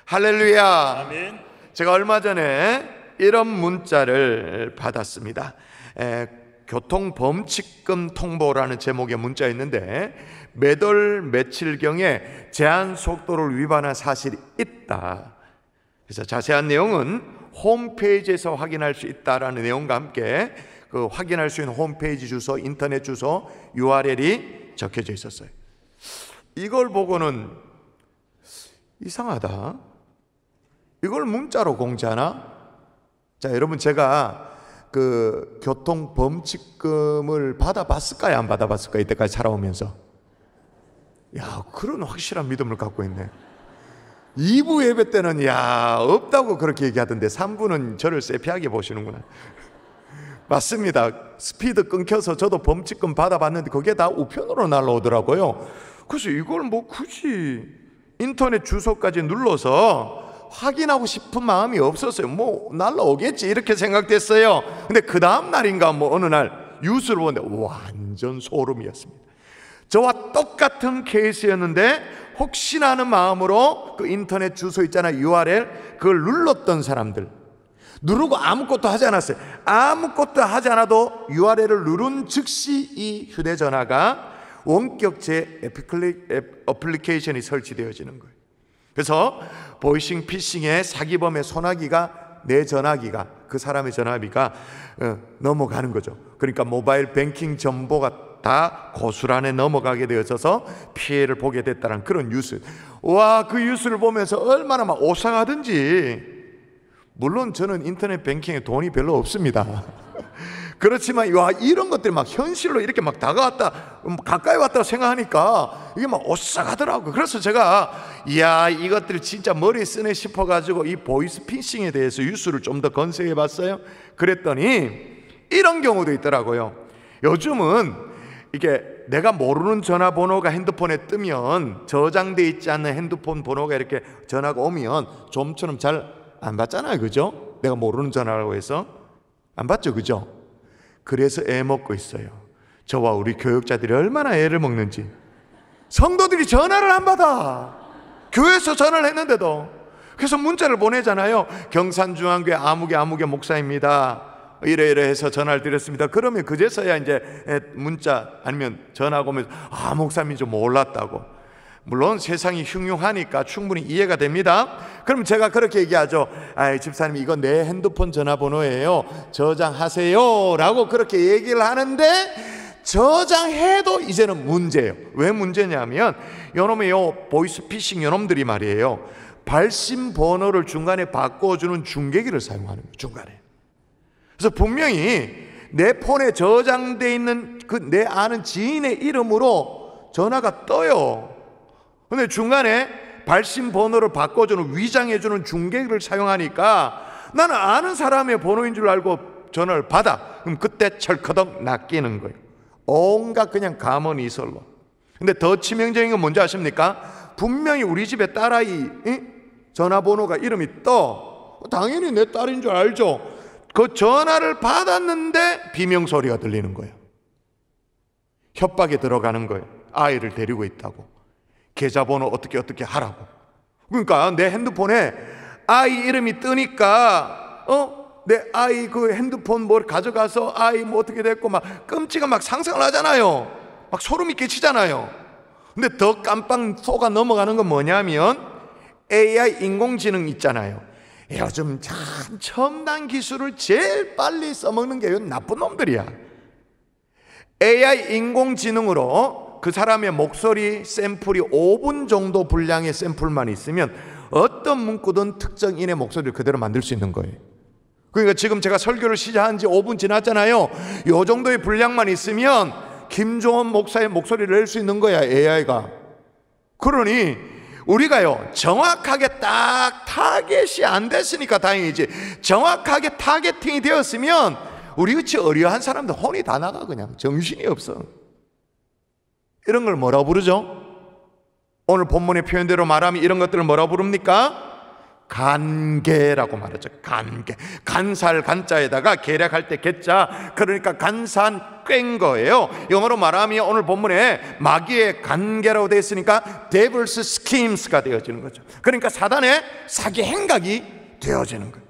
할렐루야. 아멘. 제가 얼마 전에 이런 문자를 받았습니다. 교통범칙금 통보라는 제목의 문자였는데, 몇 월 며칠경에 제한 속도를 위반한 사실이 있다. 그래서 자세한 내용은 홈페이지에서 확인할 수 있다라는 내용과 함께 그 확인할 수 있는 홈페이지 주소, 인터넷 주소, URL이 적혀져 있었어요. 이걸 보고는 이상하다, 이걸 문자로 공지하나? 자, 여러분, 제가 그 교통범칙금을 받아봤을까요? 안 받아봤을까요? 이때까지 살아오면서. 야, 그런 확실한 믿음을 갖고 있네. 2부 예배 때는 야, 없다고 그렇게 얘기하던데 3부는 저를 세피하게 보시는구나. 맞습니다. 스피드 끊겨서 저도 범칙금 받아봤는데 그게 다 우편으로 날라오더라고요. 그래서 이걸 뭐 굳이 인터넷 주소까지 눌러서 확인하고 싶은 마음이 없었어요. 뭐 날라오겠지 이렇게 생각됐어요. 근데 그 다음 날인가 뭐 어느 날 뉴스를 보는데 완전 소름이었습니다. 저와 똑같은 케이스였는데 혹시나 하는 마음으로 그 인터넷 주소 있잖아요, URL, 그걸 눌렀던 사람들, 누르고 아무것도 하지 않았어요. 아무것도 하지 않아도 URL을 누른 즉시 이 휴대전화가 원격제 어플리케이션이 설치되어지는 거예요. 그래서 보이싱 피싱의 사기범의 소나기가 내 전화기가, 그 사람의 전화기가 넘어가는 거죠. 그러니까 모바일 뱅킹 정보가 다 고스란히 넘어가게 되어서 피해를 보게 됐다는 그런 뉴스. 와, 그 뉴스를 보면서 얼마나 막 오싹하든지. 물론 저는 인터넷 뱅킹에 돈이 별로 없습니다. 그렇지만 와, 이런 것들이 막 현실로 이렇게 막 다가왔다, 가까이 왔다고 생각하니까 이게 막 오싹하더라고요. 그래서 제가 이야, 이것들 진짜 머리에 쓰네 싶어가지고 이 보이스 피싱에 대해서 뉴스를 좀 더 건색해 봤어요. 그랬더니 이런 경우도 있더라고요. 요즘은 이게 내가 모르는 전화번호가 핸드폰에 뜨면 저장돼 있지 않는 핸드폰 번호가 이렇게 전화가 오면 좀처럼 잘 안 받잖아요, 그죠? 내가 모르는 전화라고 해서 안 받죠, 그죠? 그래서 애 먹고 있어요. 저와 우리 교육자들이 얼마나 애를 먹는지. 성도들이 전화를 안 받아. 교회에서 전화를 했는데도. 그래서 문자를 보내잖아요. 경산중앙교회 아무개 목사입니다, 이래 해서 전화를 드렸습니다. 그러면 그제서야 이제 문자 아니면 전화가 오면서 목사님인 줄 몰랐다고. 물론 세상이 흉흉하니까 충분히 이해가 됩니다. 그럼 제가 그렇게 얘기하죠. 집사님, 이거 내 핸드폰 전화번호예요, 저장하세요 라고 그렇게 얘기를 하는데, 저장해도 이제는 문제예요. 왜 문제냐면 요놈의 보이스 피싱 요놈들이 말이에요, 발신 번호를 중간에 바꿔주는 중계기를 사용하는 거예요, 중간에. 그래서 분명히 내 폰에 저장돼 있는 그 내 아는 지인의 이름으로 전화가 떠요. 근데 중간에 발신 번호를 바꿔주는, 위장해주는 중계기를 사용하니까 나는 아는 사람의 번호인 줄 알고 전화를 받아. 그럼 그때 철커덕 낚이는 거예요. 온갖 그냥 가문이설로. 근데 더 치명적인 건 뭔지 아십니까? 분명히 우리 집에 딸아이 전화번호가 이름이 떠. 당연히 내 딸인 줄 알죠. 그 전화를 받았는데 비명소리가 들리는 거예요. 협박에 들어가는 거예요. 아이를 데리고 있다고, 계좌번호 어떻게 하라고. 그러니까 내 핸드폰에 아이 이름이 뜨니까 내 아이 그 핸드폰 뭘 가져가서 아이 뭐 어떻게 됐고 막 끔찍한 막 상상을 하잖아요. 막 소름이 끼치잖아요. 근데 더 깜빵 속아 넘어가는 건 뭐냐면 AI 인공지능 있잖아요. 요즘 참 첨단 기술을 제일 빨리 써먹는 게 나쁜 놈들이야. AI 인공지능으로 그 사람의 목소리 샘플이 5분 정도 분량의 샘플만 있으면 어떤 문구든 특정인의 목소리를 그대로 만들 수 있는 거예요. 그러니까 지금 제가 설교를 시작한 지 5분 지났잖아요. 이 정도의 분량만 있으면 김종원 목사의 목소리를 낼 수 있는 거야, AI가. 그러니 우리가요, 정확하게 딱 타겟이 안 됐으니까 다행이지, 정확하게 타겟팅이 되었으면 우리 같이 어려한 사람들 혼이 다 나가, 그냥 정신이 없어. 이런 걸 뭐라고 부르죠? 오늘 본문의 표현대로 말하면 이런 것들을 뭐라고 부릅니까? 간계라고 말하죠. 간계. 간살 간자에다가 계략할 때 개자, 그러니까 간산 꿰인 거예요. 영어로 말하면 오늘 본문에 마귀의 관계라고 되어 있으니까 devil's schemes가 되어지는 거죠. 그러니까 사단의 사기 행각이 되어지는 거예요.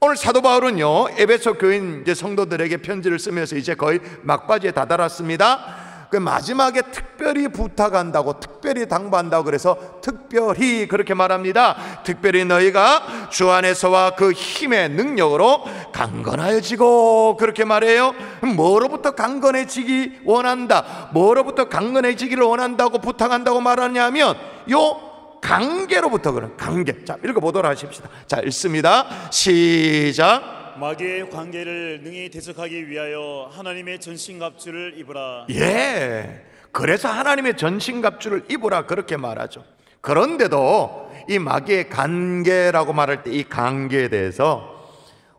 오늘 사도 바울은요, 에베소 교인 이제 성도들에게 편지를 쓰면서 이제 거의 막바지에 다다랐습니다. 그 마지막에 특별히 부탁한다고, 특별히 당부한다고 그래서 특별히 그렇게 말합니다. 특별히 너희가 주 안에서와 그 힘의 능력으로 강건해지고, 그렇게 말해요. 뭐로부터 강건해지기 원한다, 뭐로부터 강건해지기를 원한다고 부탁한다고 말하냐면 요 관계로부터. 그런 관계. 자, 읽어보도록 하십시다. 자, 읽습니다. 시작. 마귀의 관계를 능히 대적하기 위하여 하나님의 전신갑주를 입으라. 예, 그래서 하나님의 전신갑주를 입으라 그렇게 말하죠. 그런데도 이 마귀의 관계라고 말할 때 이 관계에 대해서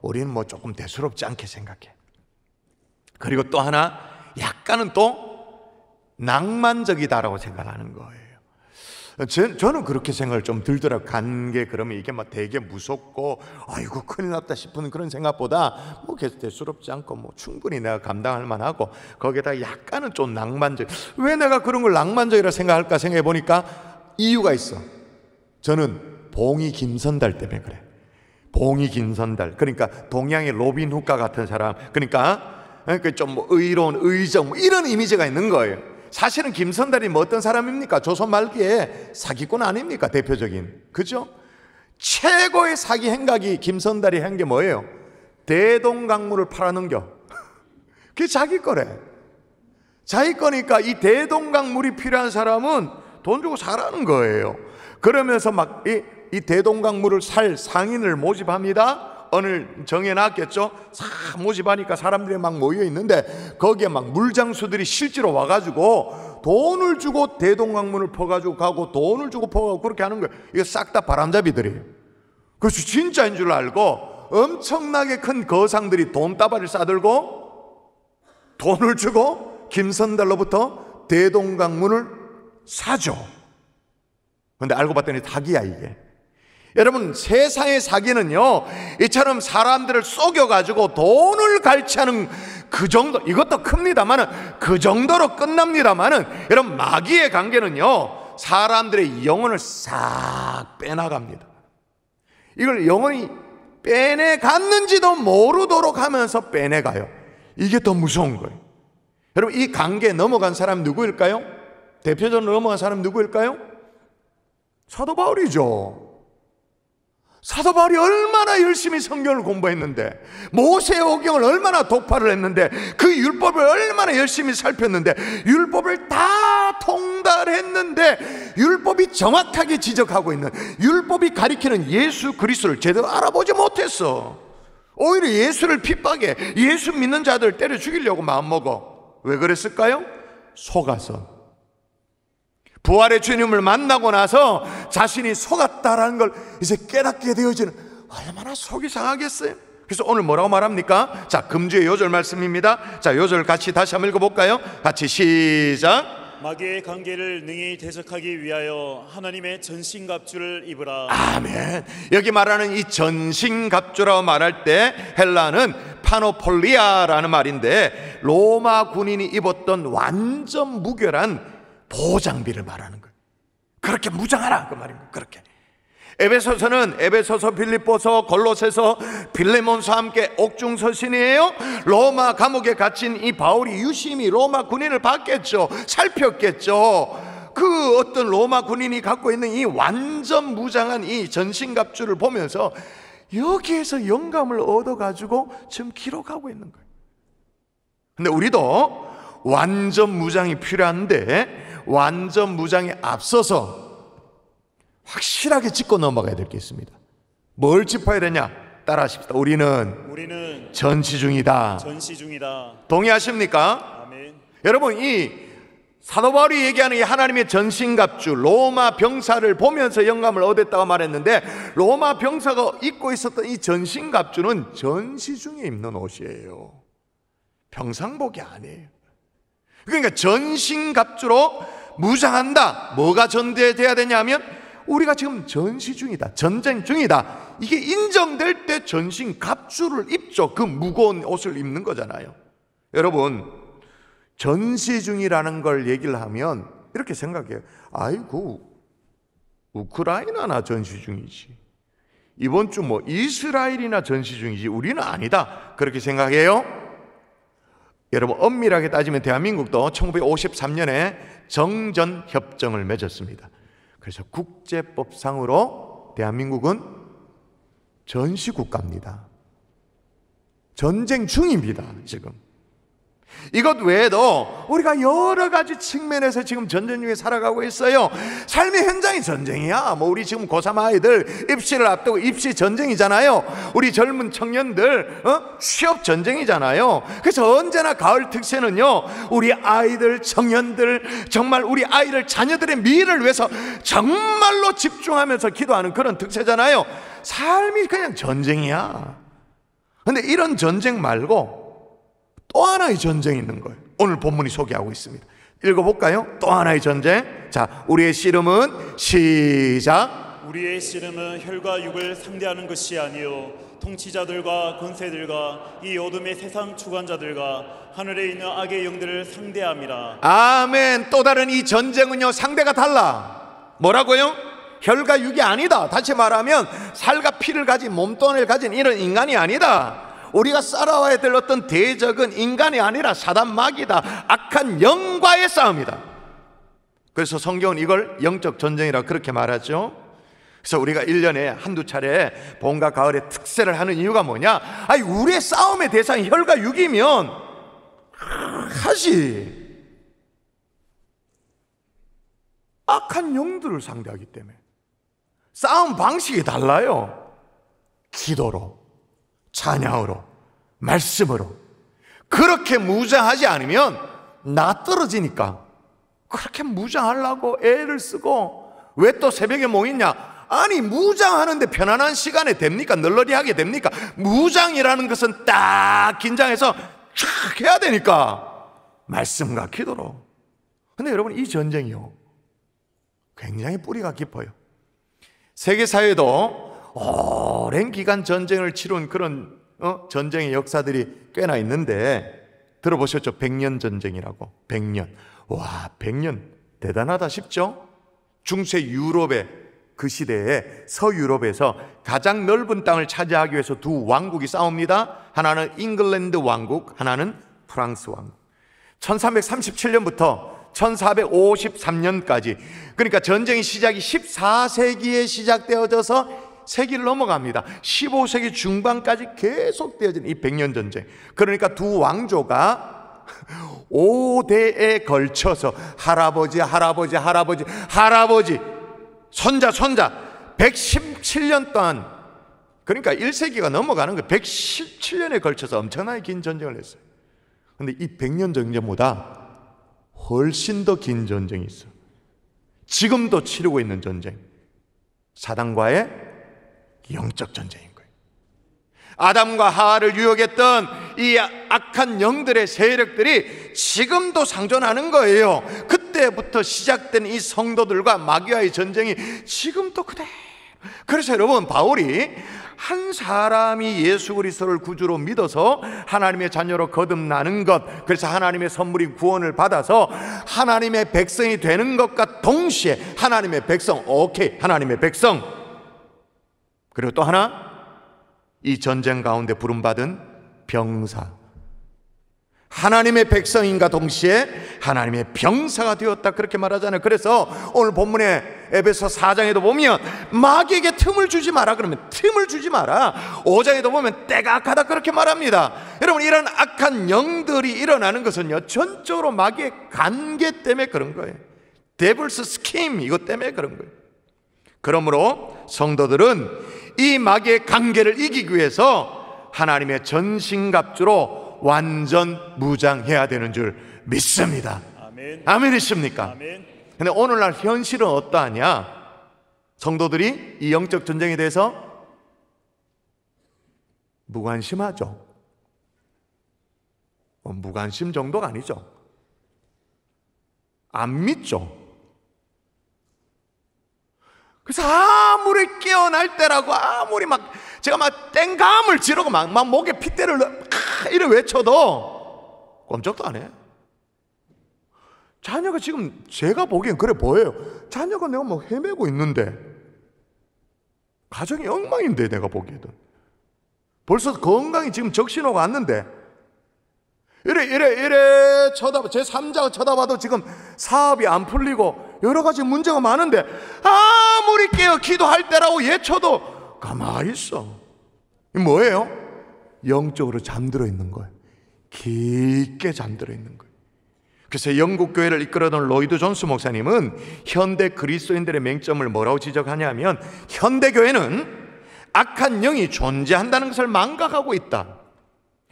우리는 뭐 조금 대수롭지 않게 생각해. 그리고 또 하나, 약간은 또 낭만적이다라고 생각하는 거예요. 저는 그렇게 생각을 좀 들더라고요. 관계 그러면 이게 막 되게 무섭고 아이고 큰일 났다 싶은 그런 생각보다 뭐 계속 대수롭지 않고 뭐 충분히 내가 감당할 만하고, 거기에다 약간은 좀 낭만적. 왜 내가 그런 걸 낭만적이라 생각할까 생각해 보니까 이유가 있어. 저는 봉이 김선달 때문에 그래. 봉이 김선달, 그러니까 동양의 로빈 훗과 같은 사람, 그러니까 좀 뭐 의로운 의정 뭐 이런 이미지가 있는 거예요. 사실은 김선달이 뭐 어떤 사람입니까? 조선 말기에 사기꾼 아닙니까? 대표적인, 그죠? 최고의 사기 행각이 김선달이 한 게 뭐예요? 대동강물을 팔아넘겨. 그게 자기 거래. 자기 거니까 이 대동강물이 필요한 사람은 돈 주고 사라는 거예요. 그러면서 막 이 대동강물을 살 상인을 모집합니다. 어느 정해놨겠죠. 모집하니까 사람들이 막 모여 있는데 거기에 막 물장수들이 실제로 와가지고 돈을 주고 대동강물을 퍼가지고 가고, 돈을 주고 퍼가고 그렇게 하는 거예요. 이거 싹 다 바람잡이들이에요. 그래서 진짜인 줄 알고 엄청나게 큰 거상들이 돈다발을 싸들고 돈을 주고 김선달로부터 대동강물을 사죠. 근데 알고 봤더니 사기야 이게. 여러분, 세상의 사기는요, 이처럼 사람들을 속여가지고 돈을 갈취하는 그 정도, 이것도 큽니다만은 그 정도로 끝납니다만은, 여러분, 마귀의 관계는요 사람들의 영혼을 싹 빼나갑니다. 이걸 영혼이 빼내갔는지도 모르도록 하면서 빼내가요. 이게 더 무서운 거예요. 여러분, 이 관계에 넘어간 사람 누구일까요? 대표적으로 넘어간 사람 누구일까요? 사도 바울이죠. 사도 바울이 얼마나 열심히 성경을 공부했는데, 모세오경을 얼마나 독파를 했는데, 그 율법을 얼마나 열심히 살폈는데, 율법을 다 통달했는데 율법이 정확하게 지적하고 있는, 율법이 가리키는 예수 그리스도를 제대로 알아보지 못했어. 오히려 예수를 핍박해. 예수 믿는 자들 때려 죽이려고 마음먹어. 왜 그랬을까요? 속아서. 부활의 주님을 만나고 나서 자신이 속았다라는 걸 이제 깨닫게 되어지는, 얼마나 속이 상하겠어요. 그래서 오늘 뭐라고 말합니까? 자, 금주의 요절 말씀입니다. 자, 요절 같이 다시 한번 읽어볼까요? 같이 시작. 마귀의 관계를 능히 대적하기 위하여 하나님의 전신갑주를 입으라. 아멘. 여기 말하는 이 전신갑주라고 말할 때 헬라는 파노폴리아라는 말인데, 로마 군인이 입었던 완전 무결한 보장비를 말하는 거예요. 그렇게 무장하라 그 말입니다. 그렇게. 에베소서는 에베소서, 빌립보서, 골로새서, 빌레몬서와 함께 옥중서신이에요. 로마 감옥에 갇힌 이 바울이 유심히 로마 군인을 봤겠죠. 살폈겠죠. 그 어떤 로마 군인이 갖고 있는 이 완전 무장한 이 전신갑주를 보면서 여기에서 영감을 얻어가지고 지금 기록하고 있는 거예요. 근데 우리도 완전 무장이 필요한데, 완전 무장에 앞서서 확실하게 짚고 넘어가야 될 게 있습니다. 뭘 짚어야 되냐? 따라하십시다. 우리는 전시 중이다. 동의하십니까? 아멘. 여러분, 이 사도 바울이 얘기하는 이 하나님의 전신갑주, 로마 병사를 보면서 영감을 얻었다고 말했는데, 로마 병사가 입고 있었던 이 전신갑주는 전시 중에 입는 옷이에요. 평상복이 아니에요. 그러니까 전신갑주로 무장한다. 뭐가 전제돼야 되냐면, 우리가 지금 전시 중이다, 전쟁 중이다, 이게 인정될 때 전신갑주를 입죠. 그 무거운 옷을 입는 거잖아요. 여러분, 전시 중이라는 걸 얘기를 하면 이렇게 생각해요. 아이고, 우크라이나나 전시 중이지, 이번 주 뭐 이스라엘이나 전시 중이지, 우리는 아니다, 그렇게 생각해요. 여러분, 엄밀하게 따지면 대한민국도 1953년에 정전협정을 맺었습니다. 그래서 국제법상으로 대한민국은 전시국가입니다. 전쟁 중입니다, 지금. 이것 외에도 우리가 여러 가지 측면에서 지금 전쟁 중에 살아가고 있어요. 삶의 현장이 전쟁이야. 뭐 우리 지금 고3 아이들 입시를 앞두고 입시 전쟁이잖아요. 우리 젊은 청년들 취업 전쟁이잖아요. 그래서 언제나 가을 특세는요, 우리 아이들, 청년들, 정말 우리 아이들, 자녀들의 미래를 위해서 정말로 집중하면서 기도하는 그런 특세잖아요. 삶이 그냥 전쟁이야. 근데 이런 전쟁 말고 또 하나의 전쟁이 있는 거예요. 오늘 본문이 소개하고 있습니다. 읽어볼까요? 또 하나의 전쟁. 자, 우리의 씨름은 시작. 우리의 씨름은 혈과 육을 상대하는 것이 아니요 통치자들과 권세들과 이 어둠의 세상 주관자들과 하늘에 있는 악의 영들을 상대함이라. 아멘. 또 다른 이 전쟁은요, 상대가 달라. 뭐라고요? 혈과 육이 아니다. 다시 말하면 살과 피를 가진, 몸뚱아리를 가진 이런 인간이 아니다. 우리가 싸워야 될 어떤 대적은 인간이 아니라 사단 마귀다. 악한 영과의 싸움이다. 그래서 성경은 이걸 영적 전쟁이라 그렇게 말하죠. 그래서 우리가 1년에 한두 차례 봄과 가을에 특세를 하는 이유가 뭐냐? 아니, 우리의 싸움의 대상이 혈과 육이면 하지. 악한 영들을 상대하기 때문에 싸움 방식이 달라요. 기도로, 찬양으로, 말씀으로. 그렇게 무장하지 않으면 나 떨어지니까 그렇게 무장하려고 애를 쓰고, 왜 또 새벽에 모이냐? 아니, 무장하는데 편안한 시간에 됩니까? 널널이 하게 됩니까? 무장이라는 것은 딱 긴장해서 촥 해야 되니까 말씀과 기도로. 근데 여러분, 이 전쟁이요, 굉장히 뿌리가 깊어요. 세계사회도 오랜 기간 전쟁을 치룬 그런 전쟁의 역사들이 꽤나 있는데, 들어보셨죠? 100년 전쟁이라고. 100년. 와, 100년 대단하다 싶죠? 중세 유럽의 그 시대에 서유럽에서 가장 넓은 땅을 차지하기 위해서 두 왕국이 싸웁니다. 하나는 잉글랜드 왕국, 하나는 프랑스 왕국. 1337년부터 1453년까지, 그러니까 전쟁의 시작이 14세기에 시작되어져서 세기를 넘어갑니다. 15세기 중반까지 계속되어진 이 100년 전쟁. 그러니까 두 왕조가 5대에 걸쳐서 할아버지, 손자 117년 동안, 그러니까 1세기가 넘어가는 거예요. 117년에 걸쳐서 엄청나게 긴 전쟁을 했어요. 그런데 이 100년 전쟁보다 훨씬 더 긴 전쟁이 있어요. 지금도 치르고 있는 전쟁, 사단과의 영적 전쟁인 거예요. 아담과 하와를 유혹했던 이 악한 영들의 세력들이 지금도 상존하는 거예요. 그때부터 시작된 이 성도들과 마귀와의 전쟁이 지금도 그대로. 그래서 여러분, 바울이 한 사람이 예수 그리스도를 구주로 믿어서 하나님의 자녀로 거듭나는 것, 그래서 하나님의 선물인 구원을 받아서 하나님의 백성이 되는 것과 동시에 하나님의 백성, 오케이, 하나님의 백성, 그리고 또 하나, 이 전쟁 가운데 부름받은 병사, 하나님의 백성인가 동시에 하나님의 병사가 되었다, 그렇게 말하잖아요. 그래서 오늘 본문에 에베소 4장에도 보면 마귀에게 틈을 주지 마라 그러면 틈을 주지 마라, 5장에도 보면 때가 악하다 그렇게 말합니다. 여러분, 이런 악한 영들이 일어나는 것은요, 전적으로 마귀의 관계 때문에 그런 거예요. 데블스 스킴, 이것 때문에 그런 거예요. 그러므로 성도들은 이 마귀의 관계를 이기기 위해서 하나님의 전신갑주로 완전 무장해야 되는 줄 믿습니다. 아멘. 아멘이십니까? 아멘. 근데 오늘날 현실은 어떠하냐? 성도들이 이 영적 전쟁에 대해서 무관심하죠. 무관심 정도가 아니죠. 안 믿죠. 그래서 아무리 깨어날 때라고, 아무리 제가 땡감을 지르고 막 목에 핏대를 이래 외쳐도 꼼짝도 안 해. 자녀가 지금 제가 보기엔 그래 보여요. 자녀가 내가 뭐 헤매고 있는데 가정이 엉망인데 내가 보기에도 벌써 건강이 지금 적신호가 왔는데 이래 쳐다봐 제 3자가 쳐다봐도 지금 사업이 안 풀리고 여러 가지 문제가 많은데 아무리 깨어 기도할 때라고 예쳐도 가만히 있어. 이 뭐예요? 영적으로 잠들어 있는 거예요. 깊게 잠들어 있는 거예요. 그래서 영국 교회를 이끌어던 로이드 존스 목사님은 현대 그리스도인들의 맹점을 뭐라고 지적하냐면 현대 교회는 악한 영이 존재한다는 것을 망각하고 있다.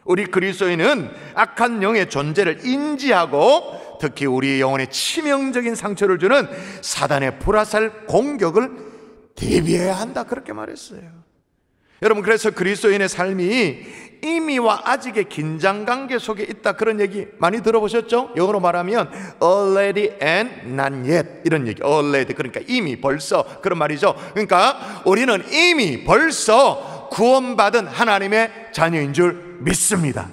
우리 그리스도인은 악한 영의 존재를 인지하고 특히 우리 영혼에 치명적인 상처를 주는 사단의 불화살 공격을 대비해야 한다, 그렇게 말했어요. 여러분, 그래서 그리스도인의 삶이 이미와 아직의 긴장관계 속에 있다, 그런 얘기 많이 들어보셨죠? 영어로 말하면 already and not yet 이런 얘기. already 그러니까 이미, 벌써, 그런 말이죠. 그러니까 우리는 이미 벌써 구원받은 하나님의 자녀인 줄 믿습니다.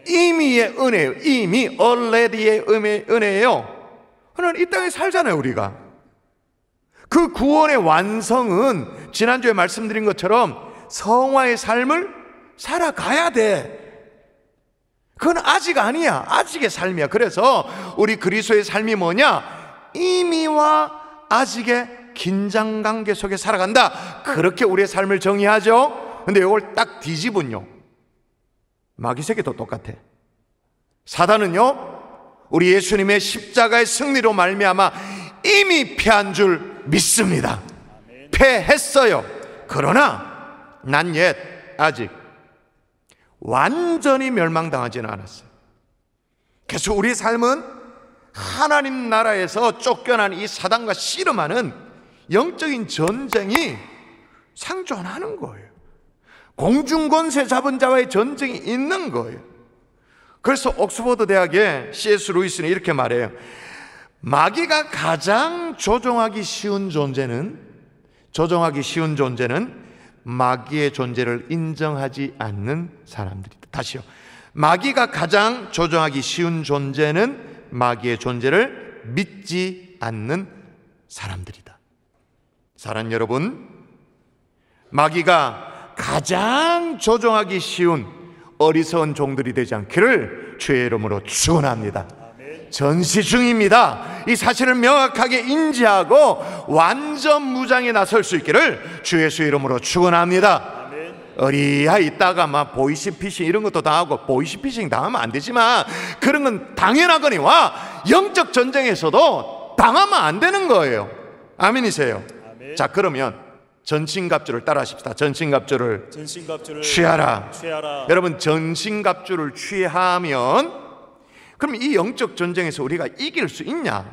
이미의 은혜예요. 이미 already의 은혜예요. 하나님 이 땅에 살잖아요. 우리가 그 구원의 완성은 지난주에 말씀드린 것처럼 성화의 삶을 살아가야 돼. 그건 아직 아니야. 아직의 삶이야. 그래서 우리 그리스도의 삶이 뭐냐? 이미와 아직의 긴장관계 속에 살아간다, 그렇게 우리의 삶을 정의하죠. 근데 이걸 딱 뒤집은요, 마귀세계도 똑같아. 사단은요, 우리 예수님의 십자가의 승리로 말미암아 이미 패한 줄 믿습니다. 패했어요. 그러나 난 옛 아직 완전히 멸망당하지는 않았어요. 그래서 우리 삶은 하나님 나라에서 쫓겨난 이 사단과 씨름하는 영적인 전쟁이 상존하는 거예요. 공중권세 잡은 자와의 전쟁이 있는 거예요. 그래서 옥스퍼드 대학의 C.S. 루이스는 이렇게 말해요. 마귀가 가장 조종하기 쉬운 존재는 마귀의 존재를 인정하지 않는 사람들이다. 다시요. 마귀가 가장 조종하기 쉬운 존재는 마귀의 존재를 믿지 않는 사람들이다. 사랑하는 여러분, 마귀가 가장 조종하기 쉬운 어리석은 종들이 되지 않기를 주의 이름으로 축원합니다. 전시 중입니다. 이 사실을 명확하게 인지하고 완전 무장에 나설 수 있기를 주 예수 이름으로 축원합니다. 어리야 있다가 막 보이시피싱 이런 것도 당하고, 보이시피싱 당하면 안 되지만 그런 건 당연하거니와 영적 전쟁에서도 당하면 안 되는 거예요. 아멘이세요? 아멘. 자, 그러면 전신갑주를 따라 하십시다. 전신갑주를 취하라. 여러분, 전신갑주를 취하면 그럼 이 영적 전쟁에서 우리가 이길 수 있냐?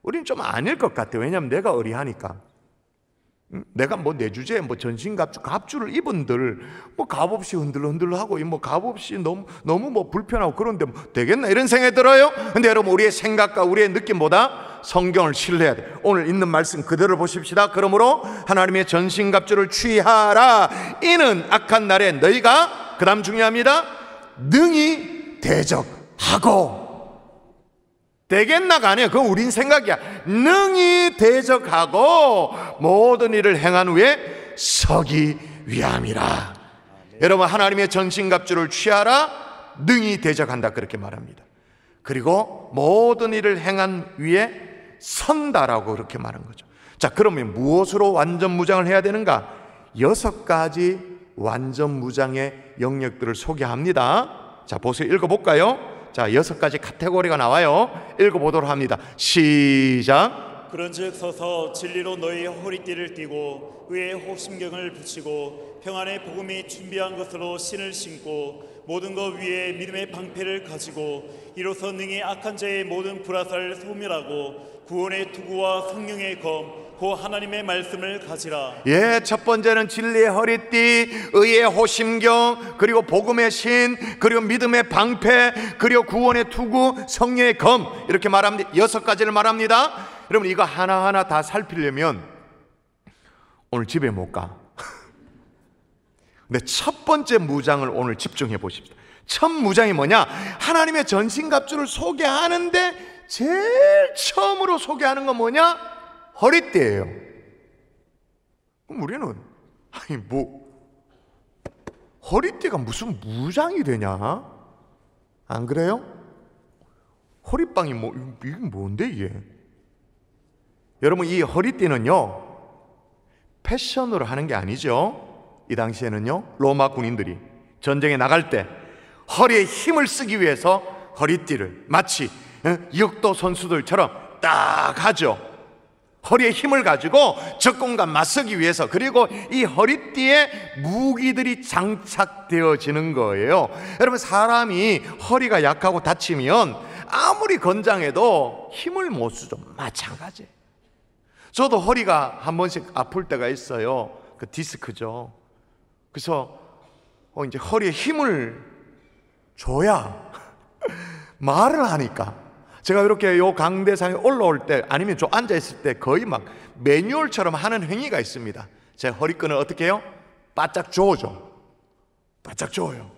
우리는 좀 아닐 것 같아요. 왜냐하면 내가 어리하니까. 내가 뭐 내 주제에 뭐 갑주를 입은들 뭐 값없이 흔들흔들하고 뭐 값없이 너무 뭐 불편하고 그런데 뭐 되겠나 이런 생각이 들어요. 근데 여러분, 우리의 생각과 우리의 느낌보다 성경을 신뢰해야 돼. 오늘 있는 말씀 그대로 보십시다. 그러므로 하나님의 전신갑주를 취하라. 이는 악한 날에 너희가, 그 다음 중요합니다, 능히 대적하고. 되겠나가 아니에요. 그건 우린 생각이야. 능히 대적하고 모든 일을 행한 후에 서기 위함이라. 여러분, 하나님의 전신갑주를 취하라. 능히 대적한다, 그렇게 말합니다. 그리고 모든 일을 행한 위에 선다라고 그렇게 말한 거죠. 자, 그러면 무엇으로 완전 무장을 해야 되는가? 6가지 완전 무장의 영역들을 소개합니다. 자, 보세요. 읽어볼까요? 자, 6가지 카테고리가 나와요. 읽어보도록 합니다. 시작. 그런즉 서서 진리로 너희 허리띠를 띠고 의의 호심경을 붙이고 평안의 복음이 준비한 것으로 신을 신고 모든 것 위에 믿음의 방패를 가지고 이로써 능히 악한 자의 모든 불화살을 소멸하고 구원의 투구와 성령의 검 그 하나님의 말씀을 가지라. 예, 첫 번째는 진리의 허리띠, 의의 호심경, 그리고 복음의 신, 그리고 믿음의 방패, 그리고 구원의 투구, 성령의 검, 이렇게 말합니다. 6가지를 말합니다. 여러분, 이거 하나하나 다 살피려면 오늘 집에 못 가. 근데 첫 번째 무장을 오늘 집중해 보십시오. 첫 무장이 뭐냐? 하나님의 전신갑주를 소개하는데 제일 처음으로 소개하는 건 뭐냐? 허리띠예요. 그럼 우리는 아니 뭐 허리띠가 무슨 무장이 되냐? 안 그래요? 허리빵이 뭐 이게 뭔데 이게? 여러분, 이 허리띠는요 패션으로 하는 게 아니죠. 이 당시에는요 로마 군인들이 전쟁에 나갈 때 허리에 힘을 쓰기 위해서 허리띠를 마치 역도 선수들처럼 딱 하죠. 허리에 힘을 가지고 적군과 맞서기 위해서. 그리고 이 허리띠에 무기들이 장착되어지는 거예요. 여러분, 사람이 허리가 약하고 다치면 아무리 건장해도 힘을 못 쓰죠. 마찬가지. 저도 허리가 한 번씩 아플 때가 있어요. 그 디스크죠. 그래서 이제 허리에 힘을 줘야 말을 하니까. 제가 이렇게 요 강대상에 올라올 때 아니면 저 앉아있을 때 거의 막 매뉴얼처럼 하는 행위가 있습니다. 제 허리끈을 어떻게 해요? 바짝 조어줘. 바짝 조어요.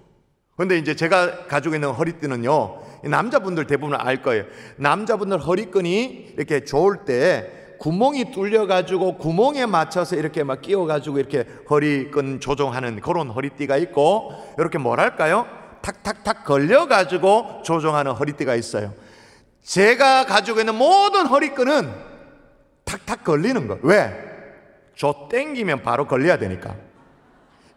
근데 이제 제가 가지고 있는 허리띠는요, 남자분들 대부분 알 거예요. 남자분들 허리끈이 이렇게 조을 때 구멍이 뚫려가지고 구멍에 맞춰서 이렇게 막 끼워가지고 이렇게 허리끈 조정하는 그런 허리띠가 있고, 이렇게 뭐랄까요? 탁탁탁 걸려가지고 조정하는 허리띠가 있어요. 제가 가지고 있는 모든 허리끈은 탁탁 걸리는 거. 왜? 저 땡기면 바로 걸려야 되니까.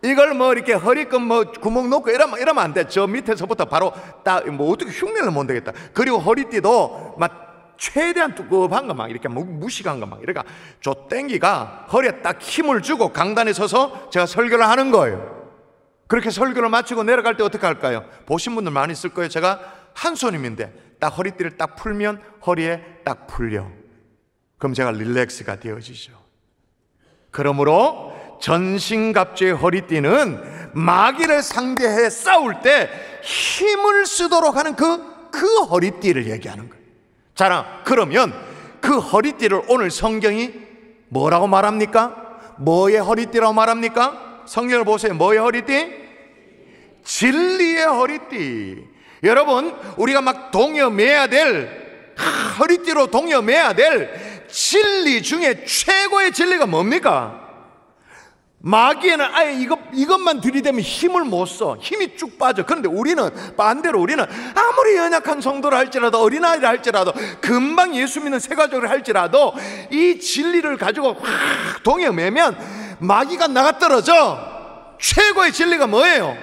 이걸 뭐 이렇게 허리끈 뭐 구멍 놓고 이러면 안 돼. 저 밑에서부터 바로 딱 뭐 어떻게 흉내를 못 내겠다. 그리고 허리띠도 막 최대한 두꺼운 거 막 이렇게 무식한 거 막 이러니까 저 땡기가 허리에 딱 힘을 주고 강단에 서서 제가 설교를 하는 거예요. 그렇게 설교를 마치고 내려갈 때 어떻게 할까요? 보신 분들 많이 있을 거예요. 제가 한 손님인데 딱 허리띠를 딱 풀면 허리에 딱 풀려. 그럼 제가 릴렉스가 되어지죠. 그러므로 전신갑주의 허리띠는 마귀를 상대해 싸울 때 힘을 쓰도록 하는 그 허리띠를 얘기하는 거예요. 자, 그러면 그 허리띠를 오늘 성경이 뭐라고 말합니까? 뭐의 허리띠라고 말합니까? 성경을 보세요. 뭐의 허리띠? 진리의 허리띠. 여러분, 우리가 막 동여매야 될, 허리띠로 동여매야 될 진리 중에 최고의 진리가 뭡니까? 마귀에는 아예 이것만 들이대면 힘을 못 써. 힘이 쭉 빠져. 그런데 우리는 반대로, 우리는 아무리 연약한 성도를 할지라도, 어린아이를 할지라도, 금방 예수 믿는 새가족을 할지라도 이 진리를 가지고 확 동여매면 마귀가 나가 떨어져. 최고의 진리가 뭐예요?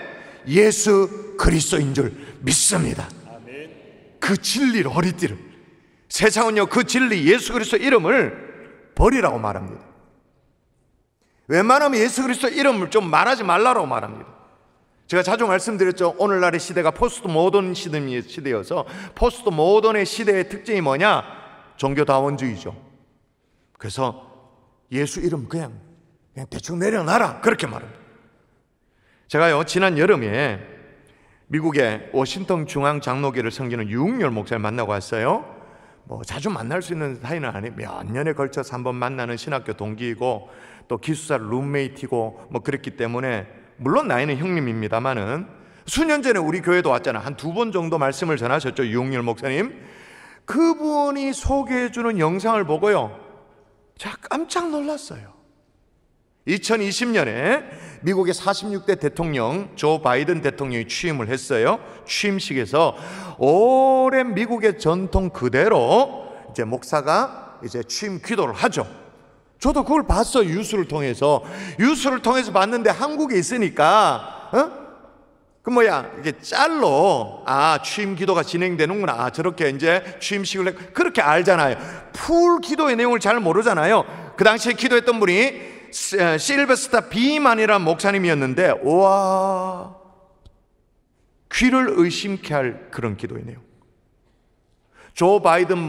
예수 그리스도인 줄 믿습니다. 그 진리를, 허리띠를. 세상은요 그 진리 예수 그리스도 이름을 버리라고 말합니다. 웬만하면 예수 그리스도 이름을 좀 말하지 말라고 말합니다. 제가 자주 말씀드렸죠. 오늘날의 시대가 포스트 모던 시대여서 포스트 모던의 시대의 특징이 뭐냐? 종교다원주의죠. 그래서 예수 이름 그냥 대충 내려놔라, 그렇게 말합니다. 제가요 지난 여름에 미국의 워싱턴 중앙 장로교를 섬기는 유흥열 목사를 만나고 왔어요. 뭐 자주 만날 수 있는 사이는 아니에요. 몇 년에 걸쳐서 한번 만나는 신학교 동기이고 또 기숙사 룸메이트이고 뭐 그랬기 때문에, 물론 나이는 형님입니다만은 수년 전에 우리 교회도 왔잖아요. 한 2번 정도 말씀을 전하셨죠, 유흥열 목사님. 그분이 소개해주는 영상을 보고요 제가 깜짝 놀랐어요. 2020년에 미국의 46대 대통령 조 바이든 대통령이 취임을 했어요. 취임식에서 오랜 미국의 전통 그대로 이제 목사가 이제 취임 기도를 하죠. 저도 그걸 봤어요. 뉴스를 통해서 봤는데 한국에 있으니까 이게 짤로 취임 기도가 진행되는구나, 저렇게 이제 취임식을 해, 그렇게 알잖아요. 풀 기도의 내용을 잘 모르잖아요. 그 당시에 기도했던 분이 실베스타 비만이라는 목사님이었는데, 와, 귀를 의심케 할 그런 기도의 내용. 조 바이든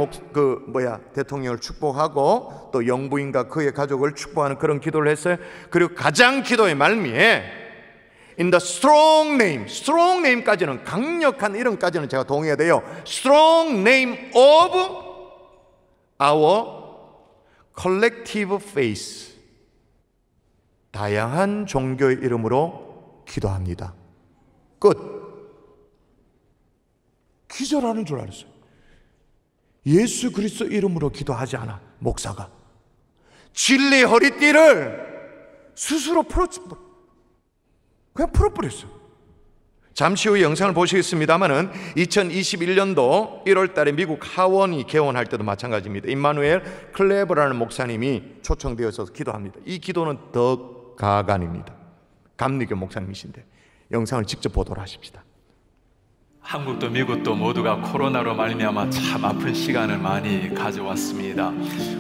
대통령을 축복하고 또 영부인과 그의 가족을 축복하는 그런 기도를 했어요. 그리고 가장 기도의 말미에 In the strong name까지는, 강력한 이름까지는 제가 동의해야 돼요. Strong name of our collective faith. 다양한 종교의 이름으로 기도합니다. 끝. 기절하는 줄 알았어요. 예수 그리스도 이름으로 기도하지 않아. 목사가 진리 허리띠를 스스로 그냥 풀어버렸어. 잠시 후 영상을 보시겠습니다만은 2021년도 1월 달에 미국 하원이 개원할 때도 마찬가지입니다. 임마누엘 클레버라는 목사님이 초청되어서 기도합니다. 이 기도는 더 가간입니다. 감리교 목사님이신데 영상을 직접 보도록 하십시다. 한국도 미국도 모두가 코로나로 말미암아 참 아픈 시간을 많이 가져왔습니다.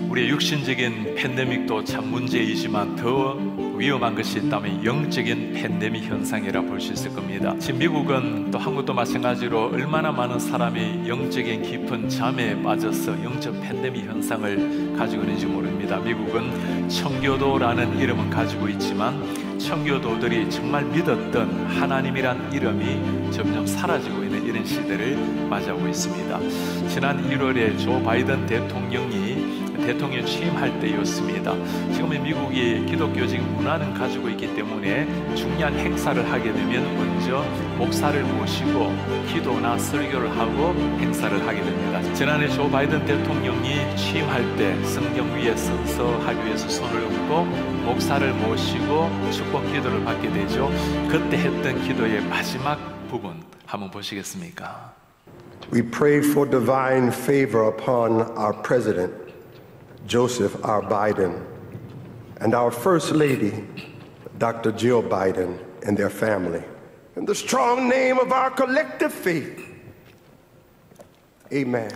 우리의 육신적인 팬데믹도 참 문제이지만 더 위험한 것이 있다면 영적인 팬데믹 현상이라 볼 수 있을 겁니다. 지금 미국은 또 한국도 마찬가지로 얼마나 많은 사람이 영적인 깊은 잠에 빠져서 영적 팬데믹 현상을 가지고 있는지 모릅니다. 미국은 청교도라는 이름은 가지고 있지만 청교도들이 정말 믿었던 하나님이란 이름이 점점 사라지고 있는 이런 시대를 맞이하고 있습니다. 지난 1월에 조 바이든 대통령이 대통령 취임할 때였습니다. 지금은 미국이 기독교적인 문화는 가지고 있기 때문에 중요한 행사를 하게 되면 먼저 목사를 모시고 기도나 설교를 하고 행사를 하게 됩니다. 지난해 조 바이든 대통령이 취임할 때 성경 위에 서서 하기 위해서 손을 얹고 목사를 모시고 축복 기도를 받게 되죠. 그때 했던 기도의 마지막 부분 한번 보시겠습니까? We prayed for divine favor upon our president, Joseph R. Biden, and our First Lady, Dr. Jill Biden, and their family. In the strong name of our collective faith, amen.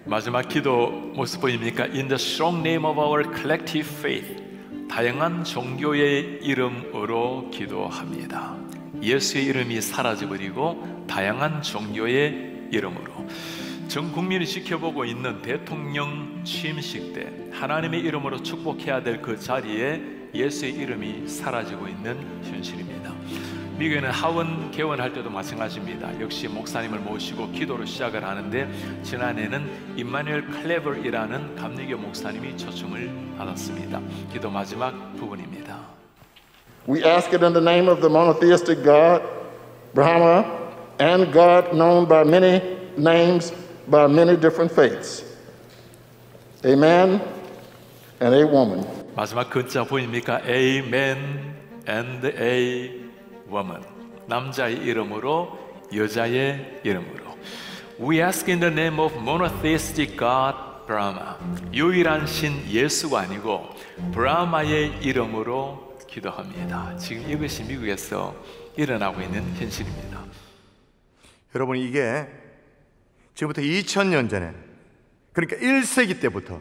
마지막 기도 모습 보입니까? In the strong name of our collective faith. 다양한 종교의 이름으로 기도합니다. 예수의 이름이 사라져버리고 다양한 종교의 이름으로 전 국민이 지켜보고 있는 대통령 취임식 때 하나님의 이름으로 축복해야 될 그 자리에 예수의 이름이 사라지고 있는 현실입니다. 미국에는 하원 개원할 때도 마찬가지입니다. 역시 목사님을 모시고 기도로 시작을 하는데 지난해는 임마누엘 클레버이라는 감리교 목사님이 초청을 받았습니다. 기도 마지막 부분입니다. We ask it in the name of the monotheistic God, Brahma, and God known by many names, by many different faiths. A man and a woman. 마지막 글자 보입니까? A man and a woman. 남자의 이름으로 여자의 이름으로. We ask in the name of monotheistic God, Brahma. 유일한 신 예수가 아니고 브라마의 이름으로 기도합니다. 지금 이것이 미국에서 일어나고 있는 현실입니다. 여러분, 이게 지금부터 2000년 전에, 그러니까 1세기 때부터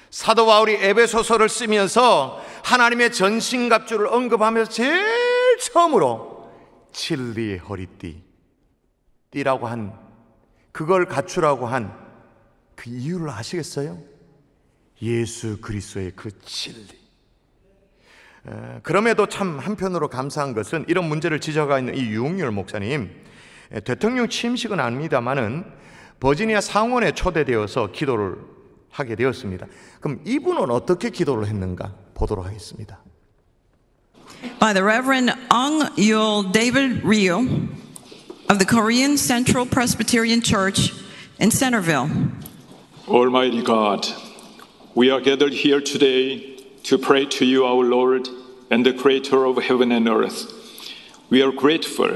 사도 바울이 에베소서를 쓰면서 하나님의 전신갑주를 언급하면서 제일 처음으로 진리의 허리띠, 띠라고 한, 그걸 갖추라고 한 그 이유를 아시겠어요? 예수 그리스도의 그 진리. 그럼에도 참 한편으로 감사한 것은 이런 문제를 지적하고 있는 이 유홍열 목사님, 대통령 취임식은 아닙니다만은 버지니아 상원에 초대되어서 기도를 하게 되었습니다. 그럼 이분은 어떻게 기도를 했는가 보도록 하겠습니다. By the Reverend Ong Yul David Ryu of the Korean Central Presbyterian Church in Centerville. Almighty God, we are gathered here today to pray to you, our Lord, and the Creator of heaven and earth. We are grateful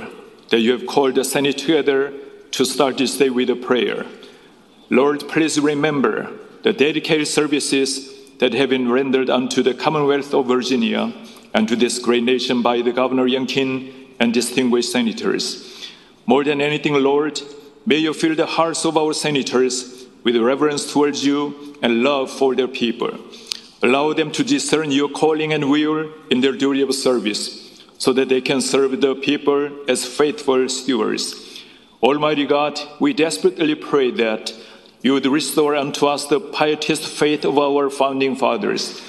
that you have called the Senate together to start this day with a prayer. Lord, please remember the dedicated services that have been rendered unto the Commonwealth of Virginia and to this great nation by the Governor Youngkin and distinguished senators. More than anything, Lord, may you fill the hearts of our senators with reverence towards you and love for their people. Allow them to discern your calling and will in their duty of service, so that they can serve the people as faithful stewards. Almighty God, we desperately pray that you would restore unto us the pietist faith of our founding fathers.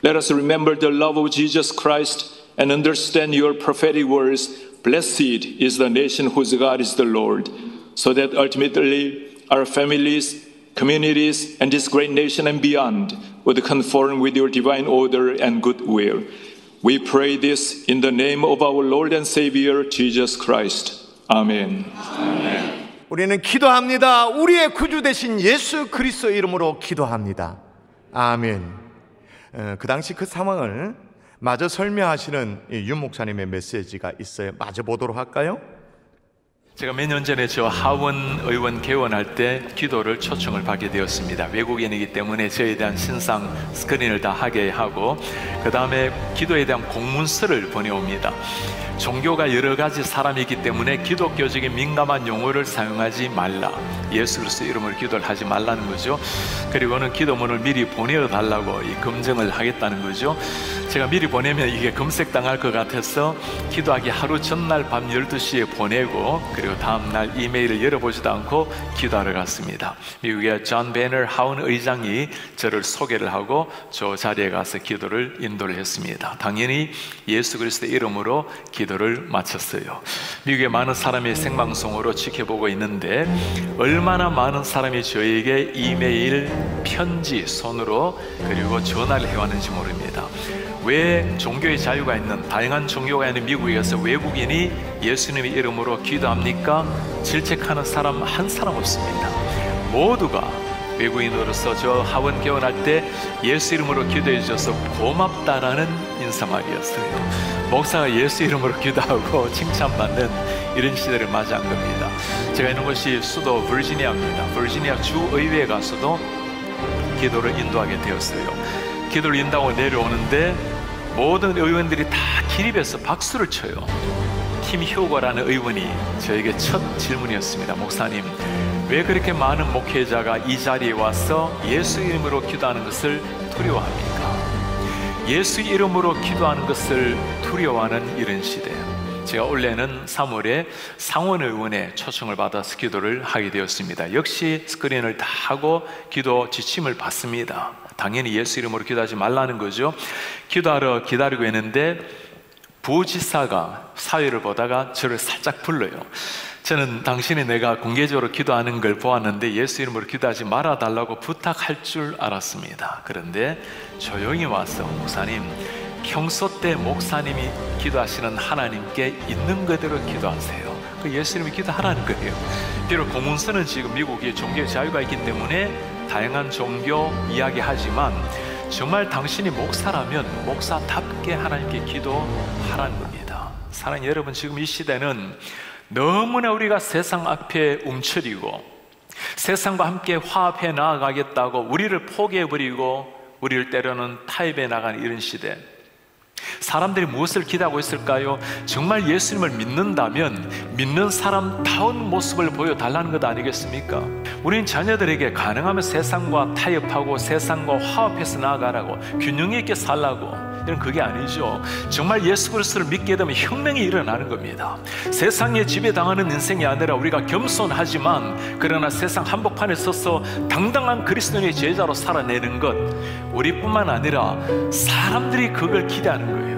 Let us remember the love of Jesus Christ and understand your prophetic words, blessed is the nation whose God is the Lord, so that ultimately our families, communities, and this great nation and beyond would conform with your divine order and goodwill. We pray this in the name of our Lord and Savior, Jesus Christ. Amen. Amen. 우리는 기도합니다. 우리의 구주 되신 예수 그리스도 이름으로 기도합니다. 아멘. 그 당시 그 상황을 마저 설명하시는 윤 목사님의 메시지가 있어요. 마저 보도록 할까요? 제가 몇 년 전에 저 하원 의원 개원할 때 기도를 초청을 받게 되었습니다. 외국인이기 때문에 저에 대한 신상 스크린을 다 하게 하고 그 다음에 기도에 대한 공문서를 보내옵니다. 종교가 여러 가지 사람이 있기 때문에 기독교적인 민감한 용어를 사용하지 말라, 예수 그리스도 이름으로 기도를 하지 말라는 거죠. 그리고는 기도문을 미리 보내달라고 검증을 하겠다는 거죠. 제가 미리 보내면 이게 검색당할 것 같아서 기도하기 하루 전날 밤 12시에 보내고 그리고 다음날 이메일을 열어보지도 않고 기도하러 갔습니다. 미국의 존 베너 하원 의장이 저를 소개를 하고 저 자리에 가서 기도를 인도를 했습니다. 당연히 예수 그리스도 이름으로 기도를 마쳤어요. 미국의 많은 사람이 생방송으로 지켜보고 있는데 얼마나 많은 사람이 저에게 이메일, 편지, 손으로 그리고 전화를 해왔는지 모릅니다. 왜 종교의 자유가 있는, 다양한 종교가 있는 미국에서 외국인이 예수님의 이름으로 기도합니까? 질책하는 사람 한 사람 없습니다. 모두가 외국인으로서 저 하원 개원할 때 예수 이름으로 기도해 주셔서 고맙다라는 인사말이었어요. 목사가 예수 이름으로 기도하고 칭찬받는 이런 시대를 맞이한 겁니다. 제가 있는 곳이 수도 버지니아입니다. 버지니아 주의회에 가서도 기도를 인도하게 되었어요. 기도를 인도하고 내려오는데 모든 의원들이 다 기립해서 박수를 쳐요. 팀 휴거라는 의원이 저에게 첫 질문이었습니다. 목사님, 왜 그렇게 많은 목회자가 이 자리에 와서 예수 이름으로 기도하는 것을 두려워합니까? 예수 이름으로 기도하는 것을 두려워하는 이런 시대. 제가 올해는 3월에 상원의원에 초청을 받아서 기도를 하게 되었습니다. 역시 스크린을 다 하고 기도 지침을 받습니다. 당연히 예수 이름으로 기도하지 말라는 거죠. 기도하러 기다리고 있는데 부지사가 사회를 보다가 저를 살짝 불러요. 저는 당신이 내가 공개적으로 기도하는 걸 보았는데 예수 이름으로 기도하지 말아달라고 부탁할 줄 알았습니다. 그런데 조용히 와서, 목사님, 평소 때 목사님이 기도하시는 하나님께 있는 그대로 기도하세요. 그 예수 이름으로 기도하라는 거예요. 비록 공문서는 지금 미국에 종교의 자유가 있기 때문에 다양한 종교 이야기하지만 정말 당신이 목사라면 목사답게 하나님께 기도하라는 겁니다. 사랑하는 여러분, 지금 이 시대는 너무나 우리가 세상 앞에 움츠리고 세상과 함께 화합해 나아가겠다고 우리를 포기해버리고 우리를 때로는 타협해 나가는 이런 시대. 사람들이 무엇을 기대하고 있을까요? 정말 예수님을 믿는다면 믿는 사람다운 모습을 보여달라는 것 아니겠습니까? 우리는 자녀들에게 가능하면 세상과 타협하고 세상과 화합해서 나아가라고, 균형 있게 살라고, 이런 그게 아니죠. 정말 예수 그리스도를 믿게 되면 혁명이 일어나는 겁니다. 세상에 지배당하는 인생이 아니라 우리가 겸손하지만 그러나 세상 한복판에 서서 당당한 그리스도인의 제자로 살아내는 것, 우리뿐만 아니라 사람들이 그걸 기대하는 거예요.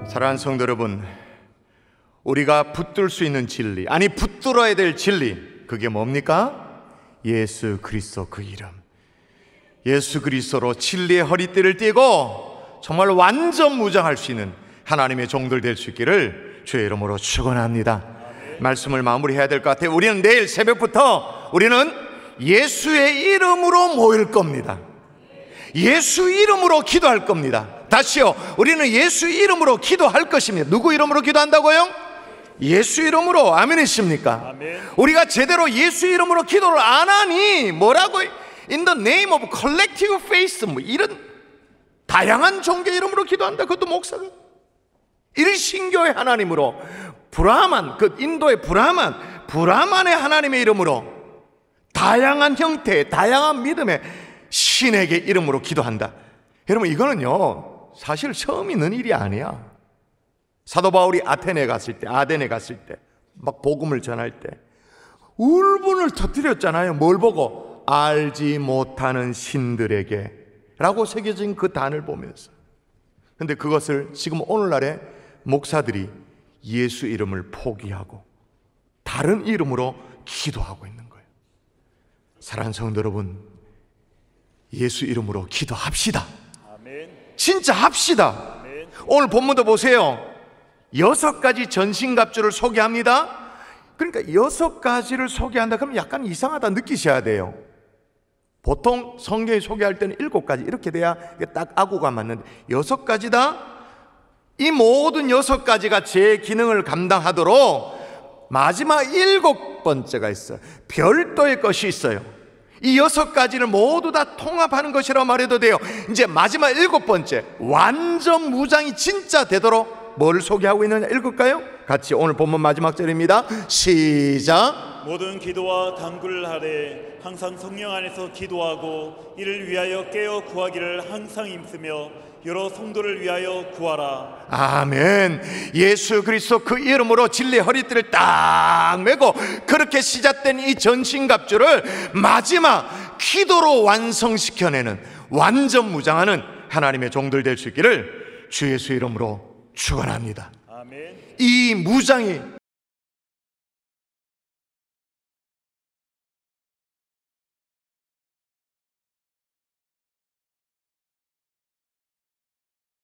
사랑하는 성도 여러분, 우리가 붙들 수 있는 진리, 아니 붙들어야 될 진리, 그게 뭡니까? 예수 그리스도 그 이름. 예수 그리스도로 진리의 허리띠를 띠고 정말 완전 무장할 수 있는 하나님의 종들 될 수 있기를 주의 이름으로 축원합니다. 말씀을 마무리해야 될 것 같아요. 우리는 내일 새벽부터 우리는 예수의 이름으로 모일 겁니다. 예수 이름으로 기도할 겁니다. 다시요, 우리는 예수 이름으로 기도할 것입니다. 누구 이름으로 기도한다고요? 예수 이름으로. 아멘이십니까? 아멘. 우리가 제대로 예수 이름으로 기도를 안 하니 뭐라고, In the name of collective faith, 뭐 이런 다양한 종교 이름으로 기도한다. 그것도 목사가 일신교의 하나님으로, 브라만, 그 인도의 브라만의 하나님의 이름으로 다양한 형태의 다양한 믿음의 신에게 이름으로 기도한다. 여러분, 이거는요 사실 처음 있는 일이 아니야. 사도 바울이 아덴에 갔을 때 막 복음을 전할 때 울분을 터뜨렸잖아요. 뭘 보고? 알지 못하는 신들에게 라고 새겨진 그 단을 보면서. 근데 그것을 지금 오늘날의 목사들이 예수 이름을 포기하고 다른 이름으로 기도하고 있는 거예요. 사랑하는 성도 여러분, 예수 이름으로 기도합시다. 아멘. 진짜 합시다. 아멘. 오늘 본문도 보세요. 6가지 전신갑주를 소개합니다. 그러니까 6가지를 소개한다 그러면 약간 이상하다 느끼셔야 돼요. 보통 성경이 소개할 때는 7가지 이렇게 돼야 딱 아구가 맞는데 6가지다? 이 모든 6가지가 제 기능을 감당하도록 마지막 7번째가 있어요. 별도의 것이 있어요. 이 6가지를 모두 다 통합하는 것이라고 말해도 돼요. 이제 마지막 7번째, 완전 무장이 진짜 되도록 뭘 소개하고 있느냐 읽을까요? 같이 오늘 본문 마지막 절입니다. 시작. 모든 기도와 간구를 하되 항상 성령 안에서 기도하고 이를 위하여 깨어 구하기를 항상 힘쓰며 여러 성도를 위하여 구하라. 아멘. 예수 그리스도 그 이름으로 진리의 허리띠를 딱 메고 그렇게 시작된 이 전신갑주를 마지막 기도로 완성시켜내는 완전 무장하는 하나님의 종들 될 수 있기를 주 예수 이름으로 축원합니다. 아멘. 이 무장이